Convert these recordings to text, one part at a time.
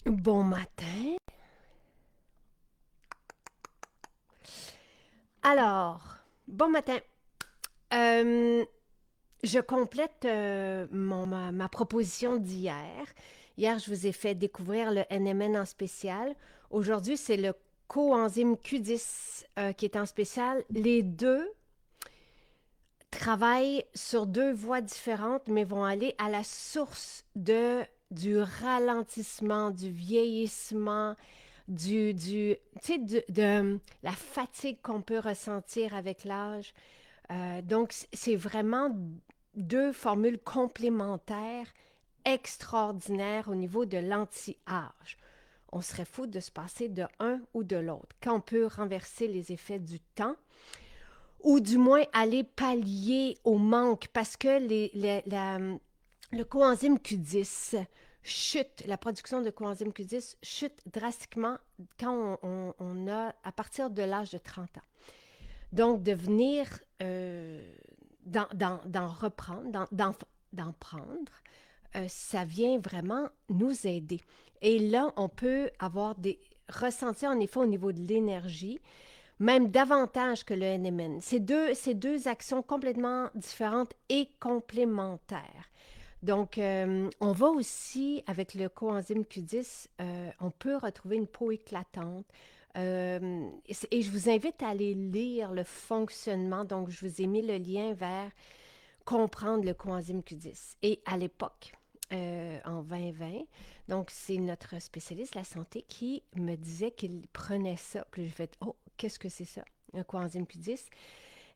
Bon matin. Alors, bon matin. Euh, je complète ma proposition d'hier. Hier, je vous ai fait découvrir le NMN en spécial. Aujourd'hui, c'est le coenzyme Q10 qui est en spécial. Les deux travaillent sur deux voies différentes, mais vont aller à la source du ralentissement, du vieillissement, tu sais, de la fatigue qu'on peut ressentir avec l'âge. Donc, c'est vraiment deux formules complémentaires extraordinaires au niveau de l'anti-âge. On serait fou de se passer de un ou de l'autre. Quand on peut renverser les effets du temps, ou du moins aller pallier au manque, parce que le coenzyme Q10 chute, la production de coenzyme Q10 chute drastiquement quand on a, à partir de l'âge de 30 ans. Donc, de venir d'en reprendre, d'en prendre, ça vient vraiment nous aider. Et là, on peut avoir des ressentis en effet au niveau de l'énergie, même davantage que le NMN. C'est deux actions complètement différentes et complémentaires. Donc, on va aussi, avec le coenzyme Q10, on peut retrouver une peau éclatante. Et je vous invite à aller lire le fonctionnement. Donc, je vous ai mis le lien vers comprendre le coenzyme Q10. Et à l'époque, en 2020, donc c'est notre spécialiste de la santé qui me disait qu'il prenait ça. Puis je fait, oh, qu'est-ce que c'est ça, un coenzyme Q10?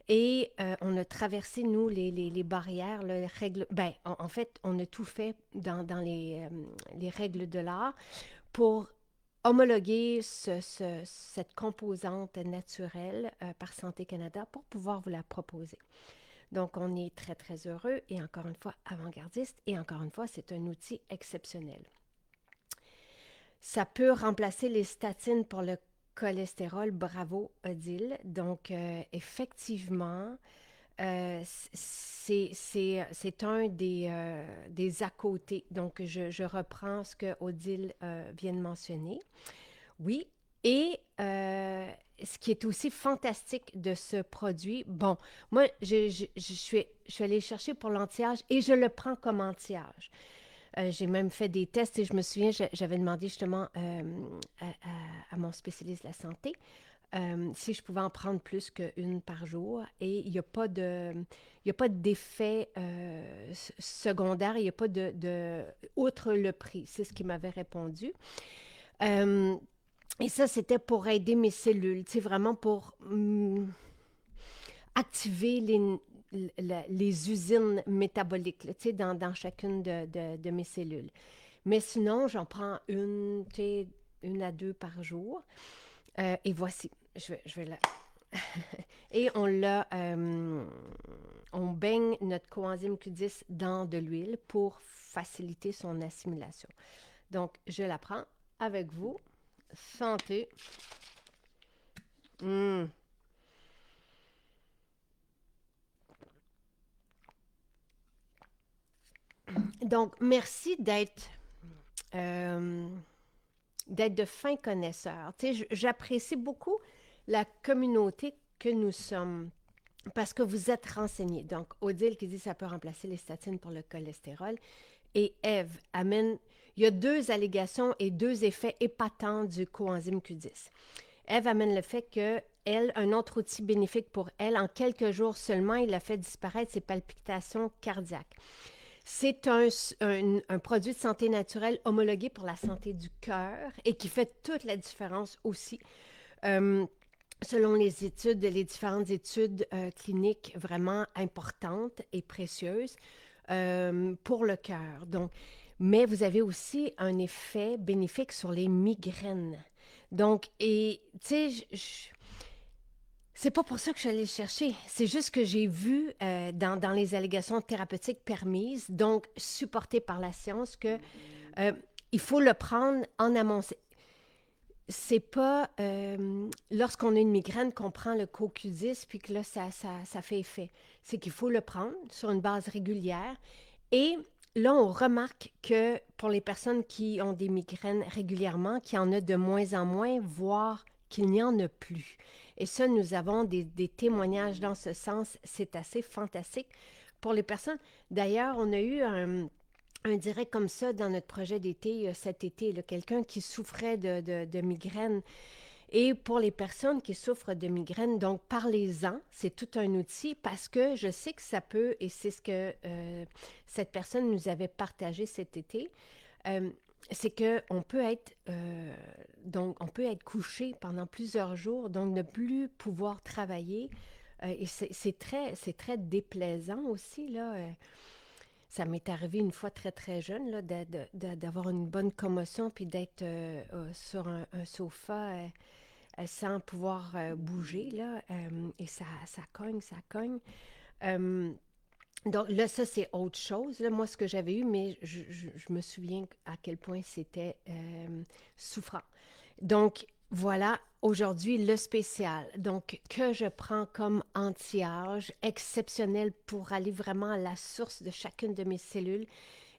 Et on a traversé, nous, les barrières, là, les règles. Ben, en fait, on a tout fait dans les règles de l'art pour homologuer cette composante naturelle par Santé Canada pour pouvoir vous la proposer. Donc, on est très, très heureux et encore une fois, avant-gardiste. Et encore une fois, c'est un outil exceptionnel. Ça peut remplacer les statines pour le cholestérol. Bravo, Odile. Donc, effectivement, c'est un des à côté. Donc, je reprends ce que Odile vient de mentionner. Oui, et ce qui est aussi fantastique de ce produit, bon, moi, je suis allée chercher pour l'anti-âge et je le prends comme anti-âge. J'ai même fait des tests et je me souviens, j'avais demandé justement à mon spécialiste de la santé si je pouvais en prendre plus qu'une par jour. Et il y a pas d'effet secondaire, il n'y a pas outre le prix. C'est ce qu'il m'avait répondu. Euh, et ça, c'était pour aider mes cellules, tu sais, vraiment pour activer les usines métaboliques, là, tu sais, dans chacune de mes cellules. Mais sinon, j'en prends une, tu sais, une à deux par jour. Et voici, je vais la... Et on baigne notre coenzyme Q10 dans de l'huile pour faciliter son assimilation. Donc, je la prends avec vous. Santé. Mm. Donc, merci euh, d'être de fins connaisseurs. Tu sais, j'apprécie beaucoup la communauté que nous sommes parce que vous êtes renseignés. Donc, Odile qui dit que ça peut remplacer les statines pour le cholestérol et Eve amène. Il y a deux allégations et deux effets épatants du coenzyme Q10. Eve amène le fait que elle, un autre outil bénéfique pour elle, en quelques jours seulement, il a fait disparaître ses palpitations cardiaques. C'est un produit de santé naturelle homologué pour la santé du cœur et qui fait toute la différence aussi. Euh, Selon les différentes études cliniques vraiment importantes et précieuses pour le cœur. Donc, mais vous avez aussi un effet bénéfique sur les migraines. Donc, et tu sais, c'est pas pour ça que je suis allée le chercher. C'est juste que j'ai vu dans les allégations thérapeutiques permises, donc supportées par la science, que euh, il faut le prendre en amont. C'est pas lorsqu'on a une migraine qu'on prend le CoQ10 puis que là, ça fait effet. C'est qu'il faut le prendre sur une base régulière et là, on remarque que pour les personnes qui ont des migraines régulièrement, qu'il y en a de moins en moins, voire qu'il n'y en a plus. Et ça, nous avons des témoignages dans ce sens. C'est assez fantastique pour les personnes. D'ailleurs, on a eu un direct comme ça dans notre projet d'été cet été, là, quelqu'un qui souffrait de migraines. Et pour les personnes qui souffrent de migraines, donc parlez-en, c'est tout un outil parce que je sais que ça peut, et c'est ce que cette personne nous avait partagé cet été, euh, c'est qu'on peut être, donc on peut être couché pendant plusieurs jours, donc ne plus pouvoir travailler. Et c'est très déplaisant aussi, là. Ça m'est arrivé une fois très, très jeune, là, d'avoir une bonne commotion, puis d'être sur un sofa sans pouvoir bouger, là, et ça cogne, ça cogne. Euh, donc là, ça, c'est autre chose. Là, moi, ce que j'avais eu, mais je me souviens à quel point c'était souffrant. Donc, voilà, aujourd'hui, le spécial. Donc, que je prends comme anti-âge exceptionnel pour aller vraiment à la source de chacune de mes cellules.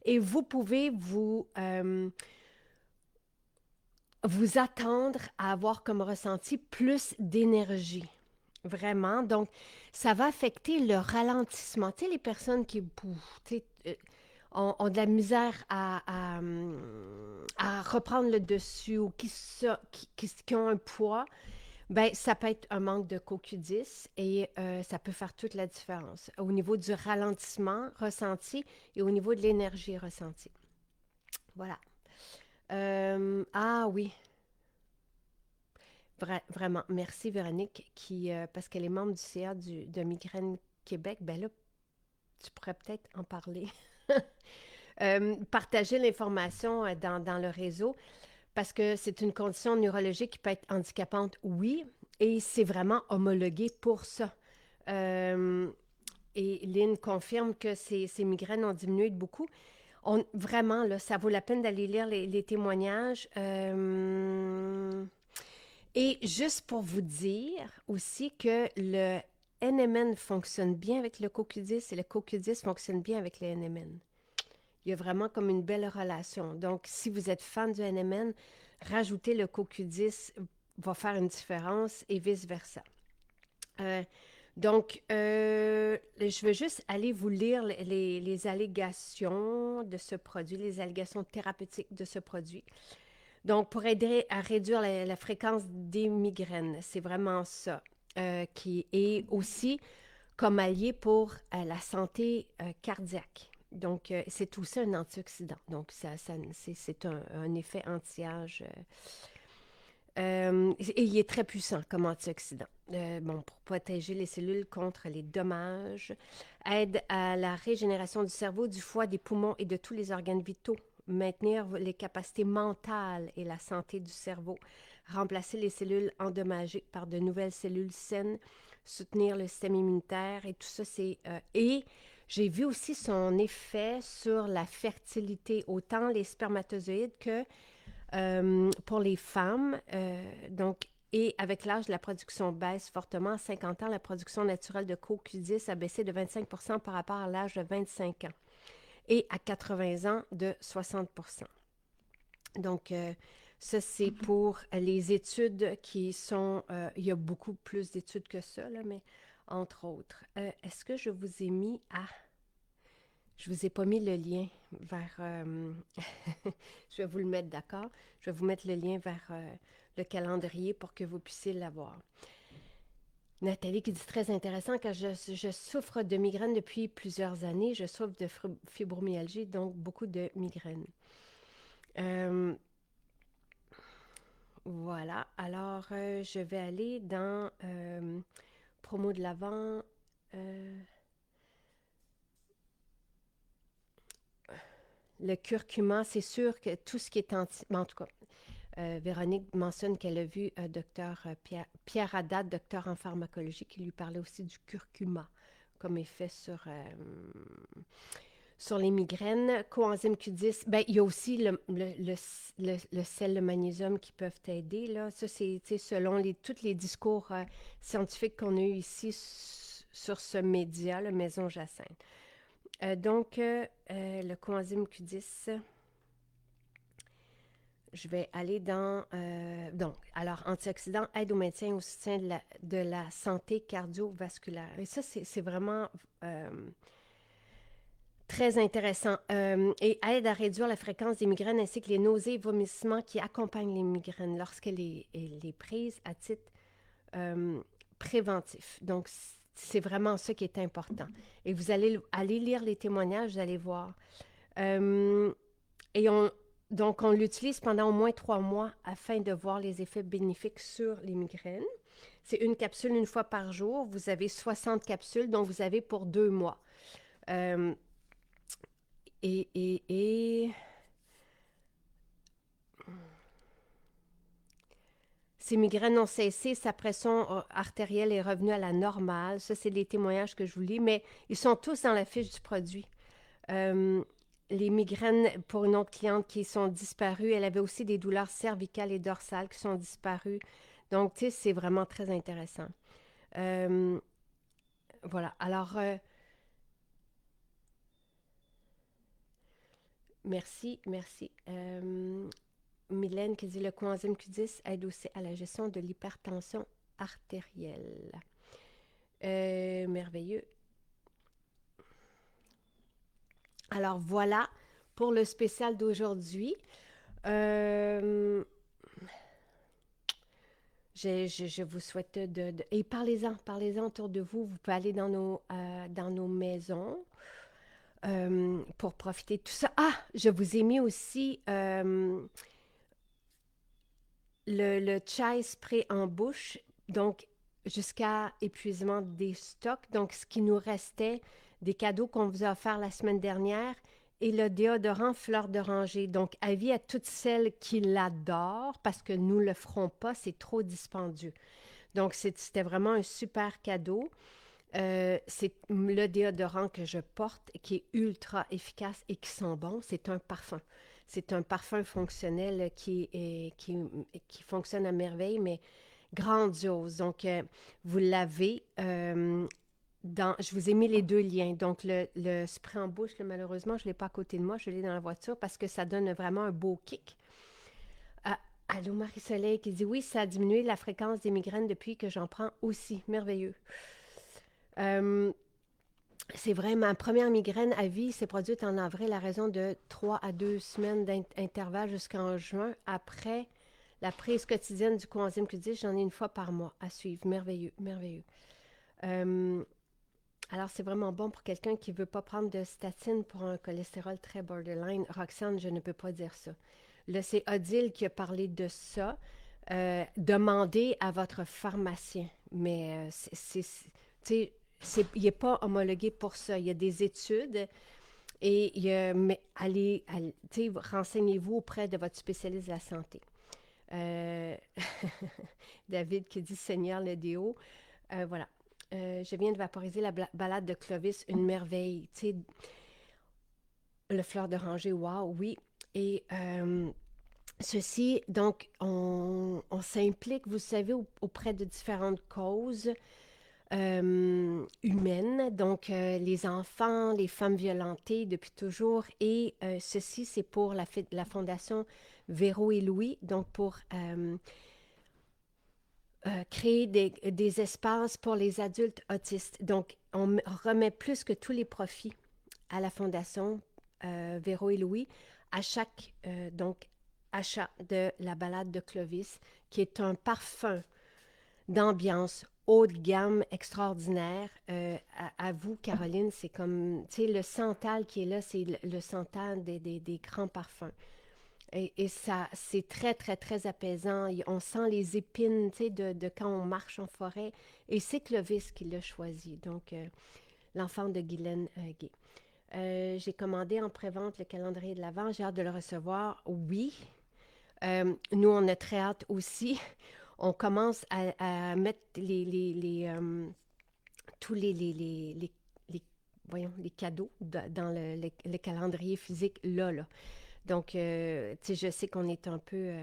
Et vous pouvez vous attendre à avoir comme ressenti plus d'énergie. Vraiment. Donc, ça va affecter le ralentissement. Tu sais, les personnes qui tu sais, ont de la misère à reprendre le dessus ou qui ont un poids, ben, ça peut être un manque de CoQ10 et ça peut faire toute la différence au niveau du ralentissement ressenti et au niveau de l'énergie ressentie. Voilà. Ah oui, vraiment. Merci Véronique, parce qu'elle est membre du CA de Migraine Québec. Ben là, tu pourrais peut-être en parler. Partager l'information dans le réseau parce que c'est une condition neurologique qui peut être handicapante, oui, et c'est vraiment homologué pour ça. Euh, et Lynn confirme que ses migraines ont diminué de beaucoup. Vraiment, là, ça vaut la peine d'aller lire les témoignages. Et juste pour vous dire aussi que le NMN fonctionne bien avec le CoQ10 et le CoQ10 fonctionne bien avec le NMN. Il y a vraiment comme une belle relation. Donc, si vous êtes fan du NMN, rajouter le CoQ10 va faire une différence et vice-versa. Euh, je veux juste aller vous lire les allégations de ce produit, les allégations thérapeutiques de ce produit. Donc, pour aider à réduire la fréquence des migraines, c'est vraiment ça qui est aussi comme allié pour la santé cardiaque. Donc, c'est aussi un antioxydant. Donc, c'est un effet anti-âge. Et il est très puissant comme antioxydant. Bon, pour protéger les cellules contre les dommages, aide à la régénération du cerveau, du foie, des poumons et de tous les organes vitaux, maintenir les capacités mentales et la santé du cerveau, remplacer les cellules endommagées par de nouvelles cellules saines, soutenir le système immunitaire et tout ça, et j'ai vu aussi son effet sur la fertilité, autant les spermatozoïdes que pour les femmes, et avec l'âge, la production baisse fortement. À 50 ans, la production naturelle de CoQ10 a baissé de 25 par rapport à l'âge de 25 ans et à 80 ans de 60. Donc, ça, c'est pour les études qui sont... il y a beaucoup plus d'études que ça, là, mais entre autres. Est-ce que je vous ai mis à... Je vous ai pas mis le lien vers... je vais vous le mettre, d'accord? Je vais vous mettre le lien vers le calendrier pour que vous puissiez l'avoir. Nathalie qui dit très intéressant, quand je souffre de migraines depuis plusieurs années, je souffre de fibromyalgie, donc beaucoup de migraines. Euh, voilà, alors je vais aller dans promo de l'avant. Le curcuma, c'est sûr que tout ce qui est en tout cas, Véronique mentionne qu'elle a vu docteur Pierre Haddad, docteur en pharmacologie, qui lui parlait aussi du curcuma comme effet sur les migraines. Coenzyme Q10, ben, il y a aussi le sel, le magnésium qui peuvent aider. Là. Ça, c'est selon tous les discours scientifiques qu'on a eu ici sur ce média, la Maison Jacinthe. Le coenzyme Q10, je vais aller dans... alors, antioxydant aide au maintien et au soutien de la santé cardiovasculaire. Et ça, c'est vraiment très intéressant. Et aide à réduire la fréquence des migraines ainsi que les nausées et vomissements qui accompagnent les migraines lorsqu'elle est prise à titre euh, préventif. Donc, c'est vraiment ça qui est important. Et vous allez aller lire les témoignages, vous allez voir. Euh, et donc, on l'utilise pendant au moins 3 mois afin de voir les effets bénéfiques sur les migraines. C'est une capsule une fois par jour. Vous avez 60 capsules, donc vous avez pour 2 mois. Euh, et Ses migraines ont cessé, sa pression artérielle est revenue à la normale. Ça, c'est les témoignages que je vous lis, mais ils sont tous dans la fiche du produit. Euh, les migraines pour une autre cliente qui sont disparues, elle avait aussi des douleurs cervicales et dorsales qui sont disparues. Donc, tu sais, c'est vraiment très intéressant. Euh, voilà. Alors, merci, merci. Mylène qui dit le coenzyme Q10 aide aussi à la gestion de l'hypertension artérielle. Merveilleux. Alors voilà pour le spécial d'aujourd'hui. Euh, je vous souhaite Et parlez-en, parlez-en autour de vous. Vous pouvez aller dans nos maisons pour profiter de tout ça. Ah, je vous ai mis aussi le chai spray en bouche, donc jusqu'à épuisement des stocks. Donc, ce qui nous restait des cadeaux qu'on vous a offerts la semaine dernière et le déodorant fleur d'oranger. Donc, avis à toutes celles qui l'adorent parce que nous ne le ferons pas, c'est trop dispendieux. Donc, c'était vraiment un super cadeau. C'est le déodorant que je porte qui est ultra efficace et qui sent bon. C'est un parfum. C'est un parfum fonctionnel qui fonctionne à merveille, mais grandiose. Donc, vous l'avez je vous ai mis les deux liens. Donc, le spray en bouche, là, malheureusement, je ne l'ai pas à côté de moi. Je l'ai dans la voiture parce que ça donne vraiment un beau kick. Ah, allô, Marie-Soleil qui dit oui, ça a diminué la fréquence des migraines depuis que j'en prends aussi. Merveilleux. Euh, c'est vrai, ma première migraine à vie s'est produite en avril à raison de 3 à 2 semaines d'intervalle jusqu'en juin. Après la prise quotidienne du coenzyme Q10, j'en ai une fois par mois à suivre. Merveilleux, merveilleux. Euh, alors, c'est vraiment bon pour quelqu'un qui ne veut pas prendre de statine pour un cholestérol très borderline. Roxane, je ne peux pas dire ça. Là, c'est Odile qui a parlé de ça. Demandez à votre pharmacien. Mais il n'est pas homologué pour ça. Il y a des études mais renseignez-vous auprès de votre spécialiste de la santé. Euh, David qui dit Seigneur le déo. Voilà. Je viens de vaporiser la balade de Clovis, une merveille. Tu sais, le fleur d'oranger, waouh, oui. Et ceci, donc, on s'implique, vous savez, auprès de différentes causes humaines, donc les enfants, les femmes violentées depuis toujours. Et ceci, c'est pour la Fondation Véro et Louis, donc pour créer des espaces pour les adultes autistes. Donc, on remet plus que tous les profits à la Fondation Véro et Louis à chaque achat de la balade de Clovis, qui est un parfum d'ambiance haut de gamme extraordinaire. À vous, Caroline, c'est comme, tu sais, le santal qui est là, c'est le santal des grands parfums. Et ça, c'est très, très, très apaisant. On sent les épines, tu sais, de quand on marche en forêt. Et c'est Clovis qui l'a choisi, donc l'enfant de Guylaine Gay. J'ai commandé en pré-vente le calendrier de l'Avent. J'ai hâte de le recevoir. Oui. Nous, on a très hâte aussi. On commence à mettre tous voyons, les cadeaux dans le calendrier physique là. Donc, tu sais, je sais qu'on est un peu...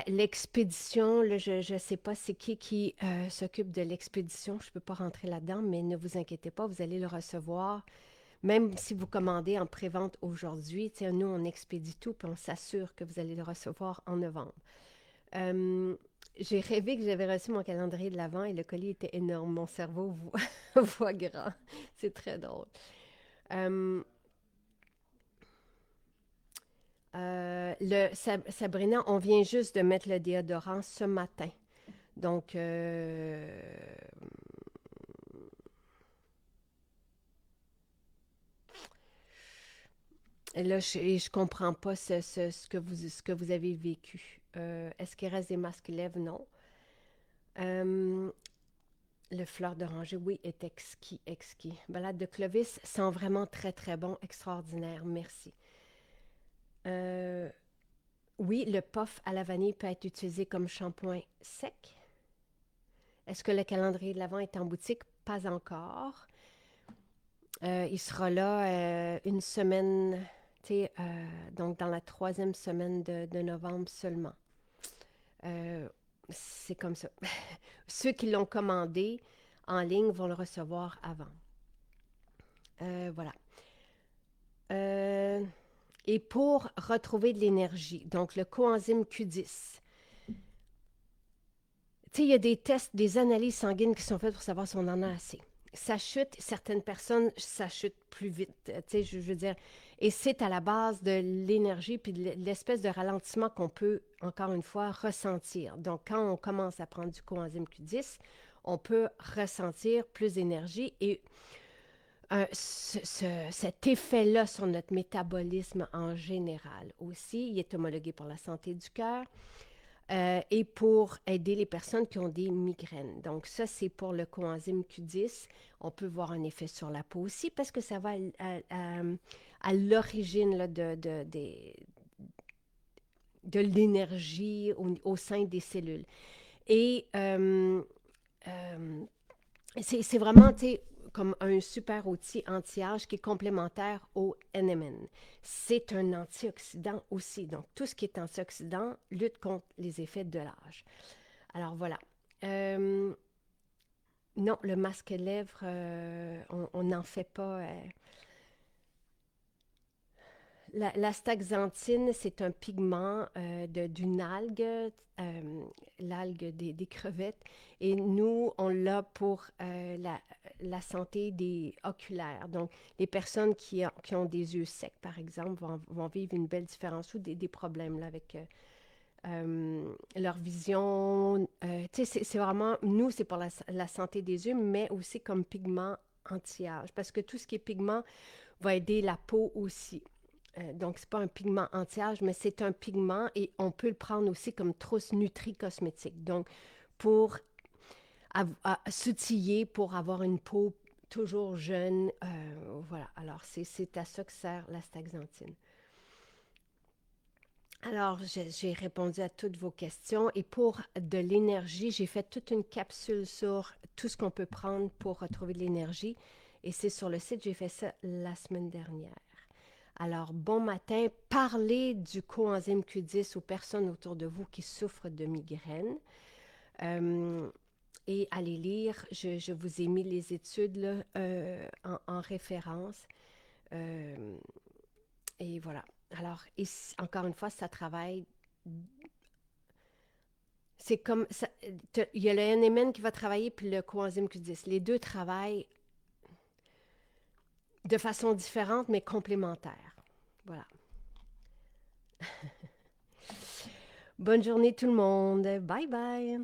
l'expédition, là, je ne sais pas c'est qui s'occupe de l'expédition. Je ne peux pas rentrer là-dedans, mais ne vous inquiétez pas, vous allez le recevoir. Même si vous commandez en pré-vente aujourd'hui, tu sais, nous, on expédie tout, puis on s'assure que vous allez le recevoir en novembre. Euh, j'ai rêvé que j'avais reçu mon calendrier de l'Avent et le colis était énorme. Mon cerveau voit grand. C'est très drôle. Euh, Sabrina, on vient juste de mettre le déodorant ce matin. Donc, là, je comprends pas ce que vous avez vécu. Est-ce qu'il reste des masques lèvres? Non. Euh, le fleur d'oranger, oui, est exquis, exquis. Balade de Clovis sent vraiment très, très bon, extraordinaire. Merci. Euh, oui, le puff à la vanille peut être utilisé comme shampoing sec. Est-ce que le calendrier de l'Avent est en boutique? Pas encore. Il sera là une semaine, tu sais, donc dans la troisième semaine de novembre seulement. Euh, c'est comme ça. Ceux qui l'ont commandé en ligne vont le recevoir avant. Voilà. Euh, et pour retrouver de l'énergie, donc le coenzyme Q10. Tu sais, il y a des tests, des analyses sanguines qui sont faites pour savoir si on en a assez. Ça chute, certaines personnes, ça chute plus vite. Tu sais, je veux dire, et c'est à la base de l'énergie puis de l'espèce de ralentissement qu'on peut, encore une fois, ressentir. Donc, quand on commence à prendre du coenzyme Q10, on peut ressentir plus d'énergie et cet effet-là sur notre métabolisme en général aussi, il est homologué pour la santé du cœur et pour aider les personnes qui ont des migraines. Donc ça, c'est pour le coenzyme Q10. On peut voir un effet sur la peau aussi parce que ça va à l'origine là, de l'énergie au sein des cellules. Et c'est vraiment, tu sais, comme un super outil anti-âge qui est complémentaire au NMN. C'est un antioxydant aussi. Donc, tout ce qui est antioxydant lutte contre les effets de l'âge. Alors, voilà. Euh, non, le masque lèvres, on n'en fait pas. L'astaxanthine, c'est un pigment d'une algue, l'algue des crevettes. Et nous, on l'a pour la santé des oculaires. Donc, les personnes qui ont des yeux secs, par exemple, vont vivre une belle différence ou des problèmes là, avec leur vision. Tu sais, c'est vraiment, nous, c'est pour la santé des yeux, mais aussi comme pigment anti-âge. Parce que tout ce qui est pigment va aider la peau aussi. Donc, ce n'est pas un pigment anti-âge, mais c'est un pigment et on peut le prendre aussi comme trousse nutri-cosmétique. Donc, pour s'outiller, pour avoir une peau toujours jeune. Voilà. Alors, c'est à ça que sert l'astaxanthine. Alors, j'ai répondu à toutes vos questions. Et pour de l'énergie, j'ai fait toute une capsule sur tout ce qu'on peut prendre pour retrouver de l'énergie. Et c'est sur le site, j'ai fait ça la semaine dernière. Alors, bon matin. Parlez du coenzyme Q10 aux personnes autour de vous qui souffrent de migraines. Euh, et allez lire. Je vous ai mis les études là, en référence. Euh, et voilà. Alors, encore une fois, ça travaille. C'est comme ça. Il y a le NMN qui va travailler puis le coenzyme Q10. Les deux travaillent de façon différente mais complémentaire. Voilà. Bonne journée tout le monde. Bye bye.